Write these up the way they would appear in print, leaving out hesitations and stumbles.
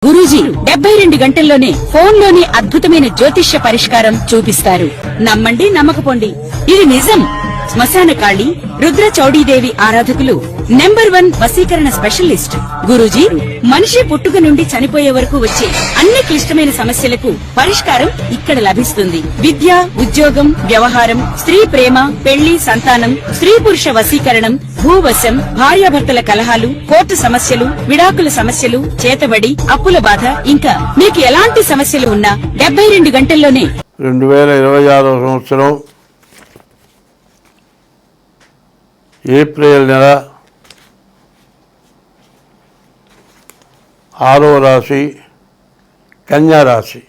గురూజీ 72 గంటల్లోనే ఫోన్లోని అద్భుతమైన జ్యోతిష్య పరిష్కారం చూపిస్తారు. నమ్మండి, నమ్మకపోండి, ఇది నిజం. శ్మశాన కాళి రుద్ర చౌడీదేవి ఆరాధకులు నంబర్ 1 వశీకరణ స్పెషలిస్ట్ గురూజీ. మనిషి పుట్టుక నుండి చనిపోయే వరకు వచ్చే అన్ని క్లిష్టమైన సమస్యలకు పరిష్కారం ఇక్కడ లభిస్తుంది. విద్య, ఉద్యోగం, వ్యవహారం, స్త్రీ ప్రేమ, పెళ్లి, సంతానం, స్త్రీ పురుష వశీకరణం, భూవశం, భార్యాభర్తల కలహాలు, కోర్టు సమస్యలు, విడాకుల సమస్యలు, చేతబడి, అప్పుల బాధ, ఇంకా మీకు ఎలాంటి సమస్యలు ఉన్నా 72 గంటల్లోనే 2026 సంవత్సరం ఏప్రిల్ నెల 6వ రాశి కన్యా రాశి.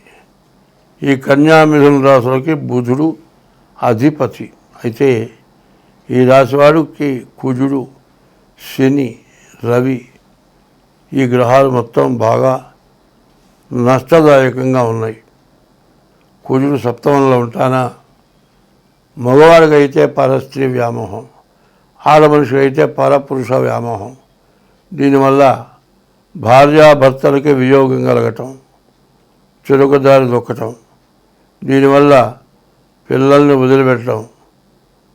ఈ కన్యా మిథున రాశులకి బుధుడు అధిపతి. అయితే ఈ రాశివాడికి కుజుడు, శని, రవి ఈ గ్రహాలు మొత్తం బాగా నష్టదాయకంగా ఉన్నాయి. కుజుడు సప్తమంలో ఉంటానా, మగవాడికైతే పరస్త్రీ వ్యామోహం, ఆడమనిషి అయితే పరపురుష వ్యామోహం. దీనివల్ల భార్యాభర్తలకి వియోగం కలగటం, చురుకుదారి దొక్కటం, దీనివల్ల పిల్లల్ని వదిలిపెట్టడం,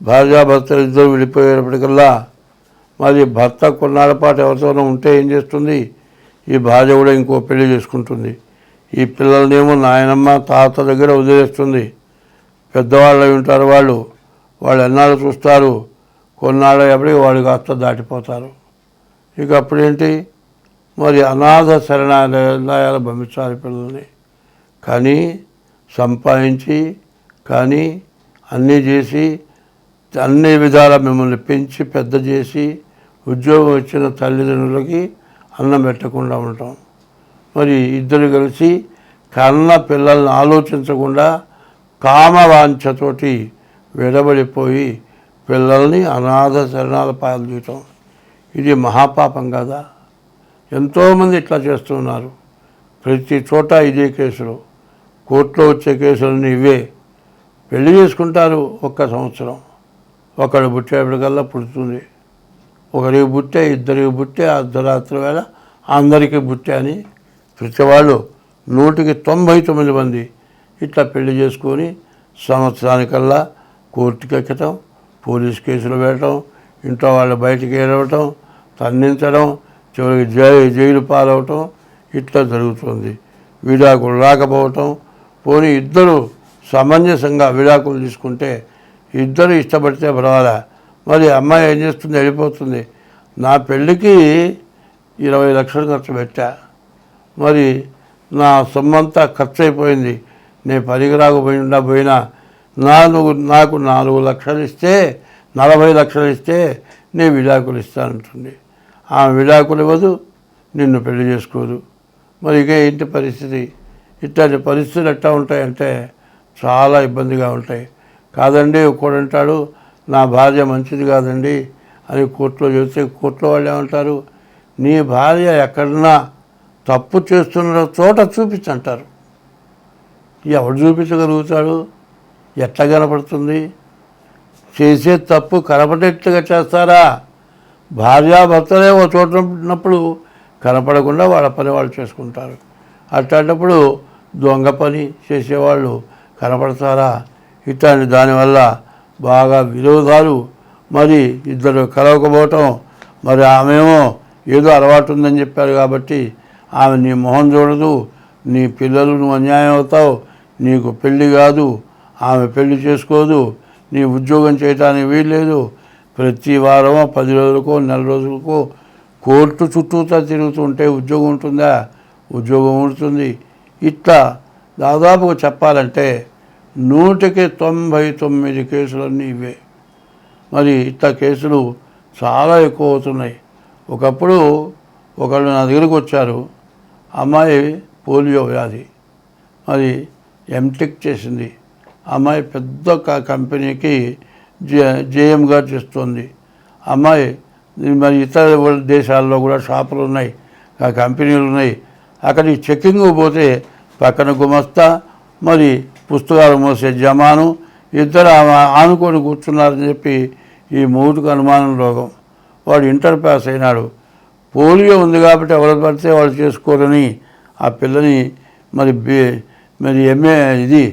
భార్యాభర్తలు ఇద్దరు విడిపోయేటప్పటికల్లా మరి భర్త కొన్నాళ్ళ పాటు ఎవరితోనో ఉంటే ఏం చేస్తుంది, ఈ భార్య కూడా ఇంకో పెళ్లి చేసుకుంటుంది. ఈ పిల్లలనేమో నాయనమ్మ తాత దగ్గర వదిలేస్తుంది. పెద్దవాళ్ళు ఉంటారు, వాళ్ళు ఎన్నాళ్ళు చూస్తారు, కొన్నాళ్ళు ఎప్పటికీ వాళ్ళు కాస్త దాటిపోతారు. ఇక అప్పుడేంటి, మరి అనాథ శరణాలయాలు పంపించాలి పిల్లల్ని. కానీ సంపాదించి, కానీ అన్నీ చేసి, అన్ని విధాల మిమ్మల్ని పెంచి పెద్ద చేసి ఉద్యోగం వచ్చిన తల్లిదండ్రులకి అన్నం పెట్టకుండా ఉంటాం. మరి ఇద్దరు కలిసి కన్న పిల్లల్ని ఆలోచించకుండా కామవాంఛతోటి విడబడిపోయి పిల్లల్ని అనాథ శరణాల పాలు చేయటం, ఇది మహాపాపం కదా. ఎంతోమంది ఇట్లా చేస్తున్నారు. ప్రతి చోట ఇదే కేసులు, కోర్టులో వచ్చే కేసులన్నీ ఇవే. పెళ్లి చేసుకుంటారు 1 సంవత్సరం, ఒకడు పుట్టేపటికల్లా పుడుతుంది, ఒకరికి పుట్టే, ఇద్దరికి పుట్టే, అర్ధరాత్రి వేళ అందరికీ పుట్టే అని ప్రతి వాళ్ళు 199 మంది ఇట్లా పెళ్లి చేసుకొని సంవత్సరానికల్లా కోర్టుకి ఎక్కటం, పోలీస్ కేసులు పెట్టడం, ఇంట్లో వాళ్ళు బయటికి ఏడవటం, తన్నించడం, చివరికి జైలు పాలవటం ఇట్లా జరుగుతుంది. విడాకులు రాకపోవటం, పోనీ ఇద్దరు సమంజసంగా విడాకులు తీసుకుంటే, ఇద్దరు ఇష్టపడితే పర్వాలే. మరి అమ్మాయి ఏం చేస్తుంది, వెళ్ళిపోతుంది. నా పెళ్ళికి 20 లక్షలు ఖర్చు పెట్టా, మరి నా సొమ్మంతా ఖర్చు అయిపోయింది, నేను పనికి రాకపోయినా నాకు 4 లక్షలు ఇస్తే, 40 లక్షలు ఇస్తే నేను విడాకులు ఇస్తానంటుంది. ఆమె విడాకులు ఇవ్వదు, నిన్ను పెళ్లి చేసుకోదు. మరి ఇక ఏంటి పరిస్థితి? ఇట్లాంటి పరిస్థితులు ఎట్లా ఉంటాయంటే చాలా ఇబ్బందిగా ఉంటాయి. కాదండి, ఒక్కడంటాడు నా భార్య మంచిది కాదండి అని కోర్టులో చెబితే, కోర్టులో వాళ్ళు ఏమంటారు, నీ భార్య ఎక్కడన్నా తప్పు చేస్తున్న చోట చూపించంటారు. ఎవడు చూపించగలుగుతాడు? ఎట్లా కనపడుతుంది? చేసే తప్పు కనపడేట్టుగా చేస్తారా? భార్యాభర్తలే ఒక చోట ఉన్నప్పుడు కనపడకుండా వాళ్ళ పని వాళ్ళు చేసుకుంటారు. అట్లాంటప్పుడు దొంగ పని చేసేవాళ్ళు కనపడతారా? ఇట్లాంటి దానివల్ల బాగా విరోధాలు, మరి ఇద్దరు కలవకపోవటం. మరి ఆమెమో ఏదో అలవాటు ఉందని చెప్పారు కాబట్టి ఆమె నీ మొహం చూడదు, నీ పిల్లలు నువ్వు అన్యాయం అవుతావు, నీకు పెళ్ళి కాదు, ఆమె పెళ్లి చేసుకోదు, నీ ఉద్యోగం చేయటానికి వీల్లేదు. ప్రతి వారమో 10 రోజులకో నెల రోజులకో కోర్టు చుట్టూతా తిరుగుతుంటే ఉద్యోగం ఉంటుందా? ఉద్యోగం ఉంటుంది. ఇట్లా దాదాపుగా చెప్పాలంటే 199 కేసులన్నీ ఇవే. మరి ఇట్లా కేసులు చాలా ఎక్కువ అవుతున్నాయి. ఒకప్పుడు ఒకళ్ళు నా దగ్గరికి వచ్చారు, అమ్మాయి పోలియో వ్యాధి, మరి ఎంటెక్ చేసింది. అమ్మాయి పెద్ద కంపెనీకి జేఎంగా చేస్తుంది. అమ్మాయి మరి ఇతర దేశాల్లో కూడా షాపులు ఉన్నాయి, ఆ కంపెనీలు ఉన్నాయి. అక్కడికి చెక్కింగ్ పోతే పక్కన గుమస్తా, మరి పుస్తకాలు మోసే జమాను ఇద్దరు ఆనుకొని కూర్చున్నారని చెప్పి ఈ మూడుకు అనుమానం రోగం. వాడు ఇంటర్ పాస్ అయినాడు, పోలియో ఉంది కాబట్టి ఎవరు పడితే వాళ్ళు చేసుకోరని ఆ పిల్లని మరి ఎంఏ ఇది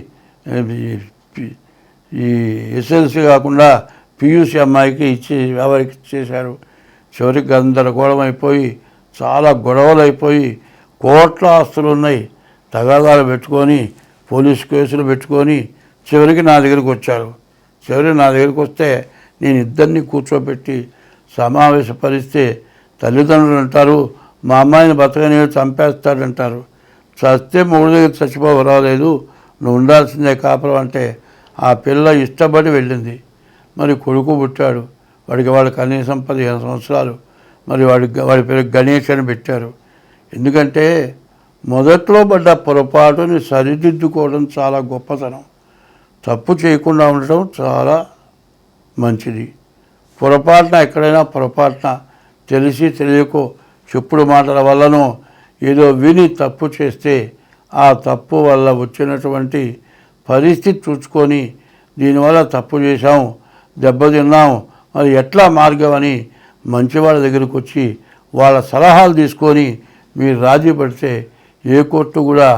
ఈ ఎస్ఎల్సి కాకుండా పియూసీ అమ్మాయికి ఎవరికి ఇచ్చేశారు. చివరికి గందరగోళం అయిపోయి చాలా గొడవలు అయిపోయి కోట్ల ఆస్తులు ఉన్నాయి, తగాదాలు పెట్టుకొని పోలీసు కేసులు పెట్టుకొని చివరికి నా దగ్గరికి వచ్చారు. చివరికి నా దగ్గరికి వస్తే నేను ఇద్దరిని కూర్చోబెట్టి సమావేశపరిస్తే తల్లిదండ్రులు అంటారు మా అమ్మాయిని బతకని చంపేస్తాడంటారు. చస్తే మూడు దగ్గర చచ్చిపోవరాలేదు, నువ్వు ఉండాల్సిందే కాపురం అంటే ఆ పిల్ల ఇష్టపడి వెళ్ళింది. మరి కొడుకు పుట్టాడు, వాడు కనీసం 15 సంవత్సరాలు. మరి వాడి పేరు గణేష్ అని పెట్టారు. ఎందుకంటే మొదట్లో పడ్డ పొరపాటుని సరిదిద్దుకోవడం చాలా గొప్పతనం. తప్పు చేయకుండా ఉండటం చాలా మంచిది. పొరపాటున తెలిసి తెలియకో చెప్పుడు మాటల వల్లనో ఏదో విని తప్పు చేస్తే ఆ తప్పు వల్ల వచ్చినటువంటి పరిస్థితి చూసుకొని దీనివల్ల తప్పు చేశాం, దెబ్బతిన్నాం, మరి ఎట్లా మార్గం అని మంచివాళ్ళ దగ్గరికి వచ్చి వాళ్ళ సలహాలు తీసుకొని మీరు రాజీ పడితే ఏ కోర్టు కూడా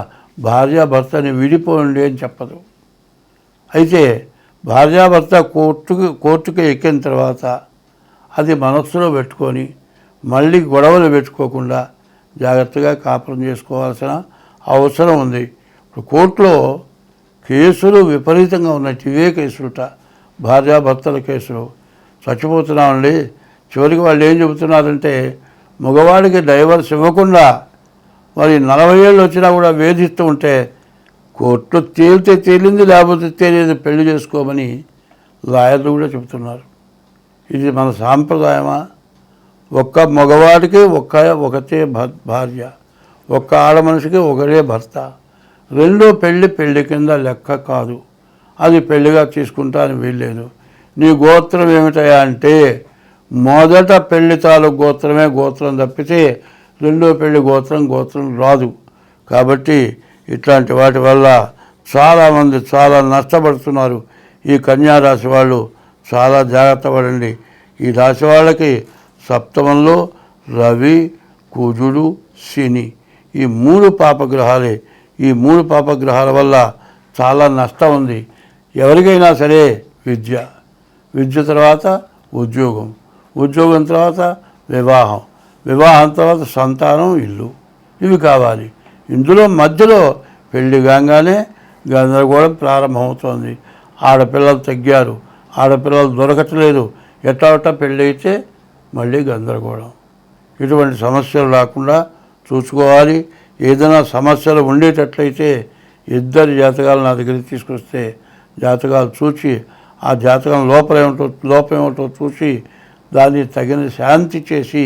భార్యాభర్తని విడిపోండి అని చెప్పదు. అయితే భార్యాభర్త కోర్టుకి ఎక్కిన తర్వాత అది మనస్సులో పెట్టుకొని మళ్ళీ గొడవలు పెట్టుకోకుండా జాగ్రత్తగా కాపురం చేసుకోవాల్సిన అవసరం ఉంది. ఇప్పుడు కోర్టులో కేసులు విపరీతంగా ఉన్నాయి. ఇవే కేసులుట భార్యాభర్తల కేసులు. చచ్చిపోతున్నామండి. చివరికి వాళ్ళు ఏం చెబుతున్నారంటే మగవాడికి డైవర్స్ ఇవ్వకుండా మరి 40 ఏళ్ళు వచ్చినా కూడా వేధిస్తూ ఉంటే కోర్టు తేలితే తేలింది, లేకపోతే తేలింది, పెళ్లి చేసుకోమని లాయర్లు కూడా చెబుతున్నారు. ఇది మన సాంప్రదాయమా? ఒక్క మగవాడికి ఒకటే భార్య, ఒక్క ఆడ మనిషికి ఒకటే భర్త. రెండో పెళ్లి కింద లెక్క కాదు. అది పెళ్లిగా తీసుకుంటాను వీల్లేదు. నీ గోత్రం ఏమిటయా అంటే మొదట పెళ్లి తాలూకు గోత్రమే గోత్రం తప్పితే రెండో పెళ్లి గోత్రం రాదు. కాబట్టి ఇట్లాంటి వాటి వల్ల చాలామంది చాలా నష్టపడుతున్నారు. ఈ కన్యారాశి వాళ్ళు చాలా జాగ్రత్త పడండి. ఈ రాశి వాళ్ళకి సప్తమంలో రవి, కుజుడు, శని ఈ 3 పాపగ్రహాలే. ఈ 3 పాపగ్రహాల వల్ల చాలా నష్టం ఉంది. ఎవరికైనా సరే విద్య తర్వాత ఉద్యోగం తర్వాత వివాహం తర్వాత సంతానం, ఇల్లు, ఇవి కావాలి. ఇందులో మధ్యలో పెళ్లి కాగానే గందరగోళం ప్రారంభమవుతోంది. ఆడపిల్లలు తగ్గారు, ఆడపిల్లలు దొరకట్లేదు, ఎట్లా పెళ్ళి అయితే మళ్ళీ గందరగోళం. ఇటువంటి సమస్యలు రాకుండా చూసుకోవాలి. ఏదైనా సమస్యలు ఉండేటట్లయితే ఇద్దరి జాతకాలు నా దగ్గరికి తీసుకొస్తే జాతకాలు చూసి ఆ జాతకం లోపమేమిటో చూసి దాన్ని తగిన శాంతి చేసి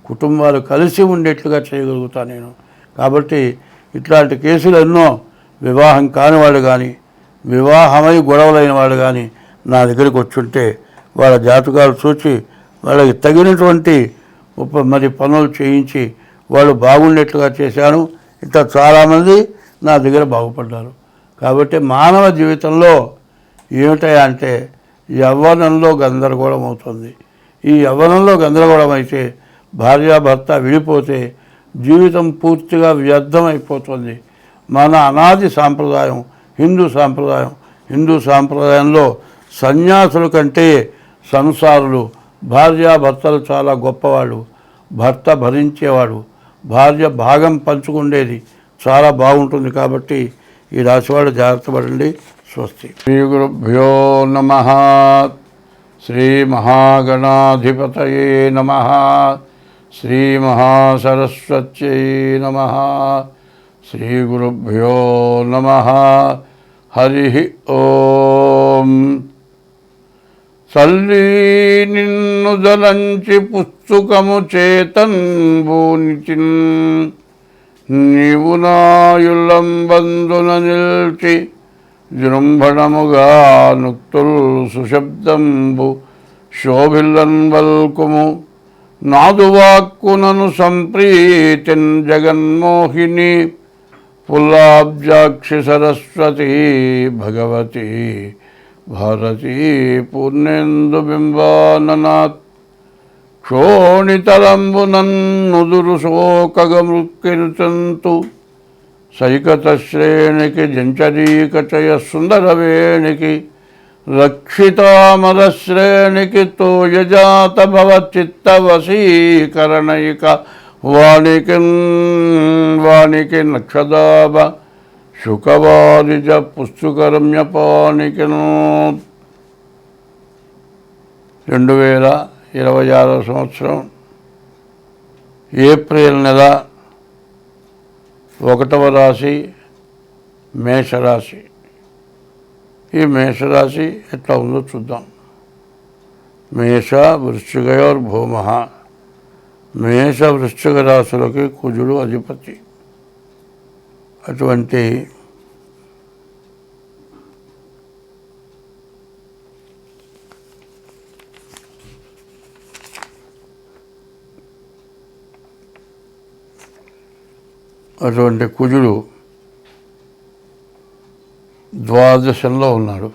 కుటుంబాలు కలిసి ఉండేట్లుగా చేయగలుగుతాను నేను. కాబట్టి ఇట్లాంటి కేసులు ఎన్నో వివాహం కాని వాళ్ళు కానీ వివాహమై గొడవలైన వాళ్ళు కానీ నా దగ్గరికి వచ్చుంటే వాళ్ళ జాతకాలు చూసి వాళ్ళకి తగినటువంటి మరి పనులు చేయించి వాళ్ళు బాగుండేట్లుగా చేశాను. ఇట్లా చాలామంది నా దగ్గర బాగుపడ్డారు. కాబట్టి మానవ జీవితంలో ఏమిటయా అంటే యవ్వనంలో గందరగోళం అవుతుంది. ఈ యవ్వనంలో గందరగోళం అయితే భార్యాభర్త విడిపోతే జీవితం పూర్తిగా వ్యర్థమైపోతుంది. మన అనాది సాంప్రదాయం హిందూ సాంప్రదాయంలో సన్యాసుల కంటే సంసారులు భార్యాభర్తలు చాలా గొప్పవాళ్ళు. భర్త భరించేవాడు, భార్య భాగం పంచుకుండేది చాలా బాగుంటుంది. కాబట్టి ఈ రాశివాడు జాగ్రత్త పడండి. స్వస్తి. శ్రీ గురుభ్యో నమః. శ్రీ మహాగణాధిపతయే నమః. శ్రీ మహాసరస్వత్యై నమః. శ్రీ గురుభ్యో నమః. హరి ఓం. చల్లి నిన్ను దలంచి పుస్తకము చేతంబూనిచిన్ నీవు నాయులంబందున నిల్చి జృంభణముగా నుక్తుల్ సుశబ్దంబు శోభిల్లన్ వల్కుము నాదువాక్కునను సంప్రీతిన్ జగన్మోహిని పుల్లాబ్జాక్షి సరస్వతి భగవతి భారతీ పూర్ణేందు బింబాననాత్ క్షోణితలంబునన్నుదురు శోకగమృక్కిరుచంతు సైకతశ్రేణికి జంచరీకచయ సుందరవేణికి రక్షితామరశ్రేణికి తోయజాత భవచిత్తవశీకరణైక వాణికి నక్షదాభ శుకవారిజ పుస్తుకరమ్యపానికిను 2026 సంవత్సరం ఏప్రిల్ నెల 1వ రాశి మేషరాశి. ఈ మేషరాశి ఎట్లా ఉందో చూద్దాం. మేష వృశ్చికయోర్భూమ. మేష వృశ్చిక రాశులకి కుజుడు అధిపతి. అటువంటి కుజుడు ద్వాదశంలో ఉన్నాడు.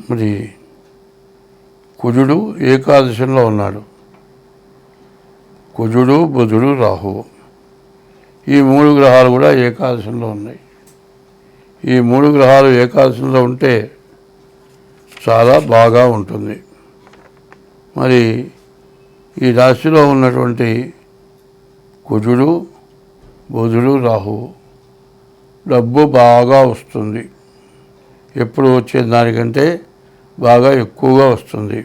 మరి కుజుడు ఏకాదశంలో ఉన్నాడు. కుజుడు, బుధుడు, రాహువు ఈ 3 గ్రహాలు కూడా ఏకాదశంలో ఉన్నాయి. ఈ 3 గ్రహాలు ఏకాదశంలో ఉంటే చాలా బాగా ఉంటుంది. మరి ఈ రాశిలో ఉన్నటువంటి కుజుడు, బుధుడు, రాహువు డబ్బు బాగా వస్తుంది. ఎప్పుడు వచ్చే దానికంటే బాగా ఎక్కువగా వస్తుంది.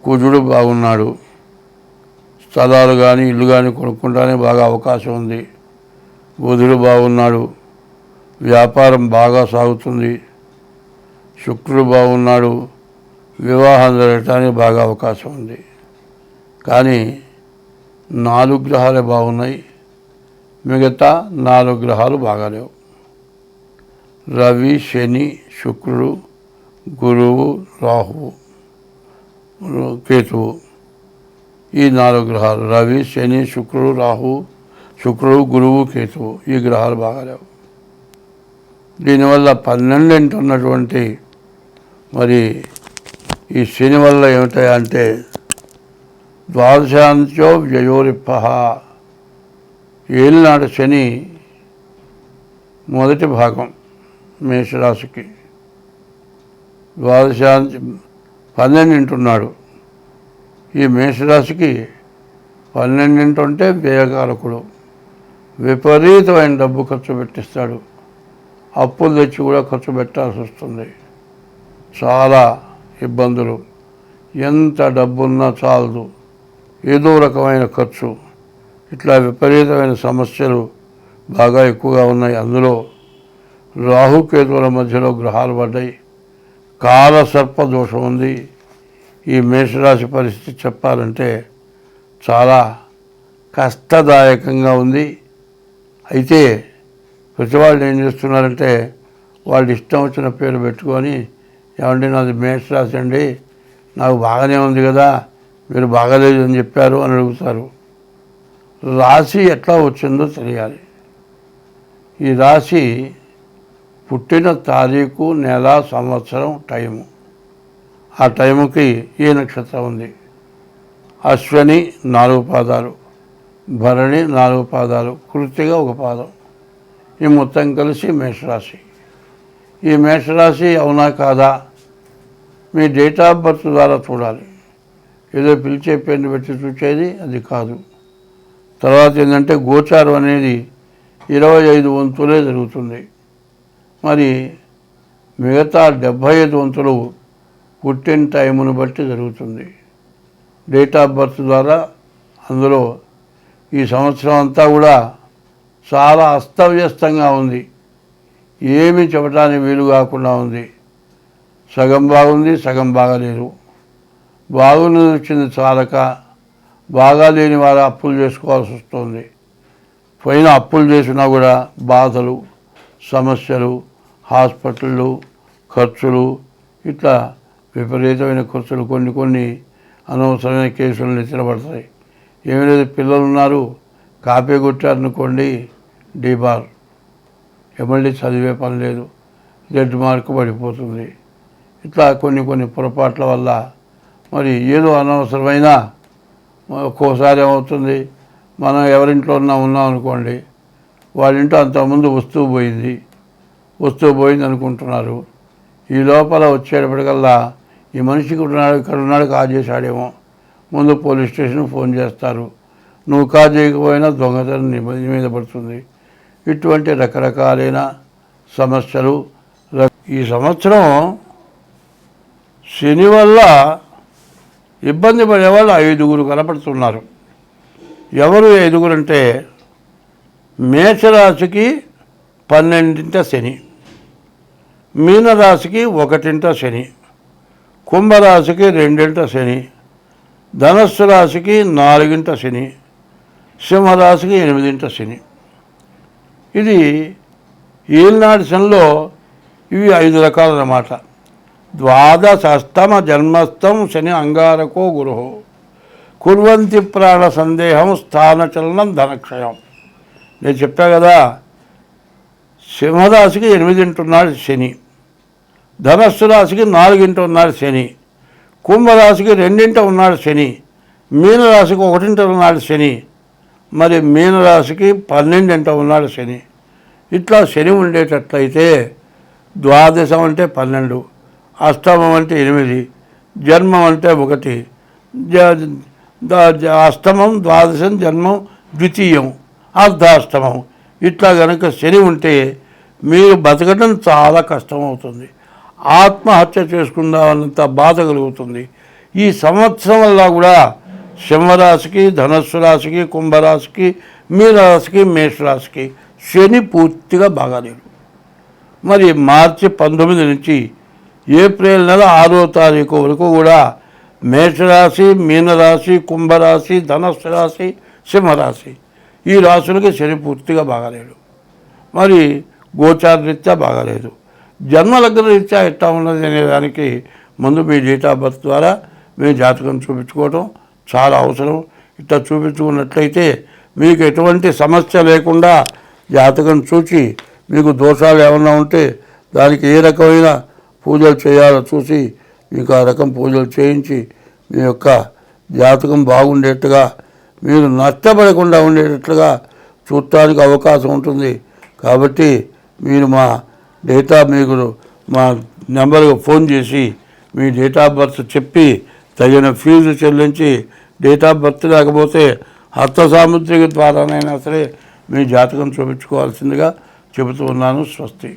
కుజుడు బాగున్నాడు. స్థలాలు కానీ ఇల్లు కానీ కొనుక్కుంటానే బాగా అవకాశం ఉంది. బుధుడు బాగున్నాడు. వ్యాపారం బాగా సాగుతుంది. శుక్రుడు బాగున్నాడు. వివాహం జరగటానికి బాగా అవకాశం ఉంది. కానీ 4 గ్రహాలే బాగున్నాయి. మిగతా 4 గ్రహాలు బాగాలేవు. రవి, శని, శుక్రుడు, గురువు, రాహువు, కేతువు ఈ 4 గ్రహాలు రవి, శని, శుక్రుడు, రాహువు, గురువు, కేతువు ఈ గ్రహాలు బాగాలేవు. దీనివల్ల 12 ఉన్నటువంటి మరి ఈ శని వల్ల ఏమిటాయంటే ద్వాదశాంత్యో వ్యయోరిప్ప. ఏలినాడు శని మొదటి భాగం మేషరాశికి ద్వాదశాంతి 12 ఉన్నాడు. ఈ మేషరాశికి 12 ఉంటే వ్యయకారకుడు. విపరీతమైన డబ్బు ఖర్చు పెట్టిస్తాడు. అప్పులు తెచ్చి కూడా ఖర్చు పెట్టాల్సి వస్తుంది. చాలా ఇబ్బందులు. ఎంత డబ్బున్నా చాలదు. ఏదో రకమైన ఖర్చు. ఇట్లా విపరీతమైన సమస్యలు బాగా ఎక్కువగా ఉన్నాయి. అందులో రాహుకేతువుల మధ్యలో గ్రహాలు పడ్డాయి. కాలసర్ప దోషం ఉంది. ఈ మేషరాశి పరిస్థితి చెప్పాలంటే చాలా కష్టదాయకంగా ఉంది. అయితే ప్రతి వాళ్ళు ఏం చేస్తున్నారంటే వాళ్ళు ఇష్టం వచ్చిన పేరు పెట్టుకొని ఏమంటే నాది మేషరాశి అండి, నాకు బాగానే ఉంది కదా, మీరు బాగాలేదు అని చెప్పారు అని అడుగుతారు. రాశి ఎట్లా వచ్చిందో తెలియాలి. ఈ రాశి పుట్టిన తారీఖు, నెల, సంవత్సరం, టైము. ఆ టైముకి ఏ నక్షత్రం ఉంది. అశ్వని 4 పాదాలు, భరణి 4 పాదాలు, కృత్తిక 1 పాదం. ఈ మొత్తం కలిసి మేషరాశి. ఈ మేషరాశి అవునా కాదా మీ డేట్ ఆఫ్ బర్త్ ద్వారా చూడాలి. ఏదో పిలిచే పేరుని పెట్టి చూసేది అది కాదు. తర్వాత ఏంటంటే గోచారం అనేది 25 వంతులే జరుగుతుంది. మరి మిగతా 75 వంతులు పుట్టిన టైమును బట్టి జరుగుతుంది. డేట్ ఆఫ్ బర్త్ ద్వారా అందులో ఈ సంవత్సరం అంతా కూడా చాలా అస్తవ్యస్తంగా ఉంది. ఏమీ చెప్పడానికి వీలు కాకుండా ఉంది. సగం బాగుంది, సగం బాగాలేదు. బాగున్నది వచ్చింది చాలక బాగాలేని వారు అప్పులు చేసుకోవాల్సి వస్తుంది. పైన అప్పులు చేసినా కూడా బాధలు, సమస్యలు, హాస్పిటళ్ళు, ఖర్చులు, ఇట్లా విపరీతమైన ఖర్చులు. కొన్ని అనవసరమైన కేసులు నెత్తినబడతాయి. ఏమీ లేదు, పిల్లలు ఉన్నారు, కాపీ కొట్టారనుకోండి డీబార్, ఎమ్మెల్యే చదివే పని లేదు, జడ్జి మార్కు పడిపోతుంది. ఇట్లా కొన్ని పొరపాట్ల వల్ల మరి ఏదో అనవసరమైన ఒక్కోసారి ఏమవుతుంది, మనం ఎవరింట్లో ఉన్నాం అనుకోండి, వాళ్ళ ఇంట్లో అంతకుముందు వస్తువు పోయింది అనుకుంటున్నారు. ఈ లోపల వచ్చేటప్పటికల్లా ఈ మనిషికి ఇక్కడ ఉన్నాడు కాల్ చేశాడేమో, ముందు పోలీస్ స్టేషన్కి ఫోన్ చేస్తారు. నువ్వు కాల్ చేయకపోయినా దొంగతనం నీ మీద పడుతుంది. ఇటువంటి రకరకాలైన సమస్యలు. ఈ సంవత్సరం శని వల్ల ఇబ్బంది పడేవాళ్ళు 5 కనపడుతున్నారు. ఎవరు 5 అంటే మేషరాశికి 12వ శని, మీనరాశికి 1వ శని, కుంభరాశికి 2వ శని, ధనస్సు రాశికి 4వ శని, సింహరాశికి 8వ శని. ఇది ఈనాటి శనిలో ఇవి 5 రకాలన్నమాట. ద్వాదశస్తమ జన్మస్థం శని అంగారకో గురు కుర్వంతి ప్రాణ సందేహం స్థానచలనం ధనక్షయం. నేను చెప్పా కదా, సింహరాశికి 8 ఉన్నాడు శని, ధనస్సు రాశికి 4 ఉన్నాడు శని, కుంభరాశికి 2 ఉన్నాడు శని, మీనరాశికి 1 ఉన్నాడు శని, మరి మీనరాశికి 12 ఉన్నాడు శని. ఇట్లా శని ఉండేటట్లయితే ద్వాదశం అంటే 12, అష్టమం అంటే 8, జన్మం అంటే 1, అష్టమం ద్వాదశం జన్మం ద్వితీయం అర్ధాష్టమం. ఇట్లా కనుక శని ఉంటే మీరు బతకడం చాలా కష్టమవుతుంది. ఆత్మహత్య చేసుకుందామన్నంత బాధ కలుగుతుంది. ఈ సంవత్సరం వల్ల కూడా సింహరాశికి, ధనస్సు రాశికి, కుంభరాశికి, మీనరాశికి, మేషరాశికి శని పూర్తిగా బాగాలేడు. మరి మార్చి 19 నుంచి ఏప్రిల్ నెల 6వ తారీఖు వరకు కూడా మేషరాశి, మీనరాశి, కుంభరాశి, ధనస్సు రాశి, సింహరాశి ఈ రాశులకి శని పూర్తిగా బాగాలేడు. మరి గోచార రీత్యా బాగాలేదు. జన్మలగ్న రీత్యా ఎట్లా ఉన్నది అనేదానికి ముందు మీ డేట్ ఆఫ్ బర్త్ ద్వారా మీ జాతకం చూపించుకోవడం చాలా అవసరం. ఇట్లా చూపించుకున్నట్లయితే మీకు ఎటువంటి సమస్య లేకుండా జాతకం చూసి మీకు దోషాలు ఏమన్నా ఉంటే దానికి ఏ రకమైన పూజలు చేయాలో చూసి మీకు ఆ రకం పూజలు చేయించి మీ యొక్క జాతకం బాగుండేట్టుగా, మీరు నష్టపడకుండా ఉండేటట్లుగా చూడటానికి అవకాశం ఉంటుంది. కాబట్టి మీరు మా మీకు మా నెంబర్కి ఫోన్ చేసి మీ డేట్ ఆఫ్ బర్త్ చెప్పి తగిన ఫీజు చెల్లించి, డేట్ ఆఫ్ బర్త్ లేకపోతే హస్త సాముద్రిక ద్వారానైనా సరే మీ జాతకం చూపించుకోవాల్సిందిగా చెబుతూ ఉన్నాను. స్వస్తి.